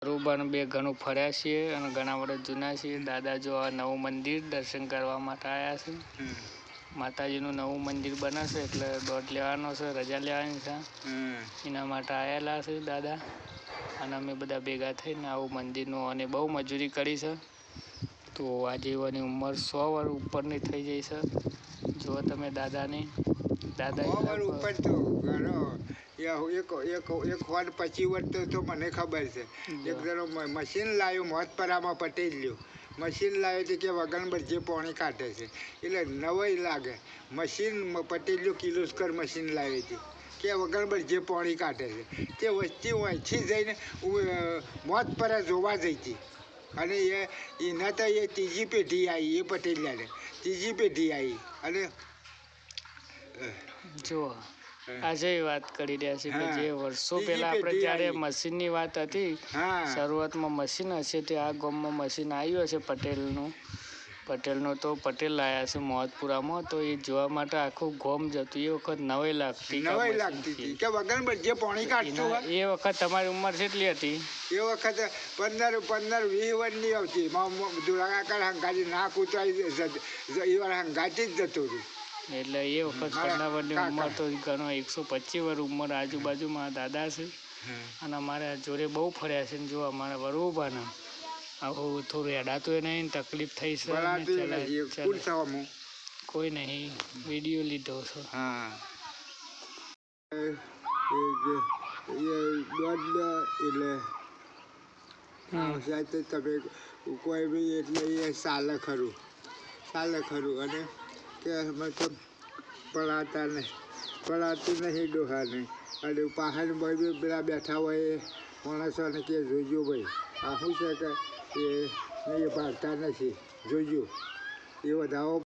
રૂબન બે ઘણું ફર્યા છીએ અને ઘણા વર્ષ જૂના છીએ. દાદા જો આ નવું મંદિર દર્શન કરવા માટે આવ્યા છે. માતાજીનું નવું મંદિર બને છે એટલે દોડ લેવાનો છે, રજા લેવાની છે. એના માટે આવેલા છે દાદા. અને અમે બધા ભેગા થઈને આવું મંદિરનું અને બહુ મજૂરી કરી છે. તો આજે એની ઉંમર 100 વર્ષ ઉપરની થઈ જાય છે. જો તમે દાદાની દાદા ઉપર તો ઘણો એક 25 વર્ષ તો મને ખબર છે. એક જણો મશીન લાવ્યો મોહતપરામાં પટેલ લ્યો મશીન લાવ્યો તો કે વગર જે પાણી કાઢે છે એટલે નવાઈ લાગે. મશીન પટેલ કિર્લોસ્કર મશીન લાવી હતી કે વગર જે પાણી કાઢે છે તે વસ્તી અહીંથી જઈને મોહતપરા જોવા જઈ હતી. અને એના તો એ ત્રીજી પેઢી આવી, એ પટેલિયાને ત્રીજી પેઢી આવી. અને જો આજે વાત કરી રહ્યા છે કે જે વર્ષો પહેલા આપણે જ્યારે મશીનની વાત હતી, શરૂઆતમાં મશીન હશે તે આ ગામમાં મશીન આવ્યું હશે પટેલનું તો પટેલ લાયા છે મોહતપુરામાં. તો એ જોવા માટે આખું ગામ જતું. એ વખત નવાઈ લાગતી કે વગર જે પાણી કાઢતું. એ વખત તમારી ઉંમર કેટલી હતી? એ વખત 15-20 વર્ષની આવતી. ધોળાકાળ હંગાજી ના કૂતરાઈ હંગાજી જ જતું હતું. એટલે એ વખત 15 વર્ષની ઉંમર તો ઘણો 125 વર્ષ ઉંમર આજુબાજુમાં દાદા છે. અને અમારા જોડે બહુ ફર્યા છે. જો અમારા વરુભાને આવું થોડું હેડાતું નહીં, તકલીફ થઈ છે. કોઈ નહીં, વિડીયો લીધો છે. એટલે તમે કોઈ બી એટલે એ ચાલે ખરું અને કે મતલબ પડાતું નહીં ડોહાને. અને પહાડ ભાઈ પેલા બેઠા હોય માણસોને કે જોજો ભાઈ આ શું છે કે એ ભાગતા નથી, જોજો એ વધારો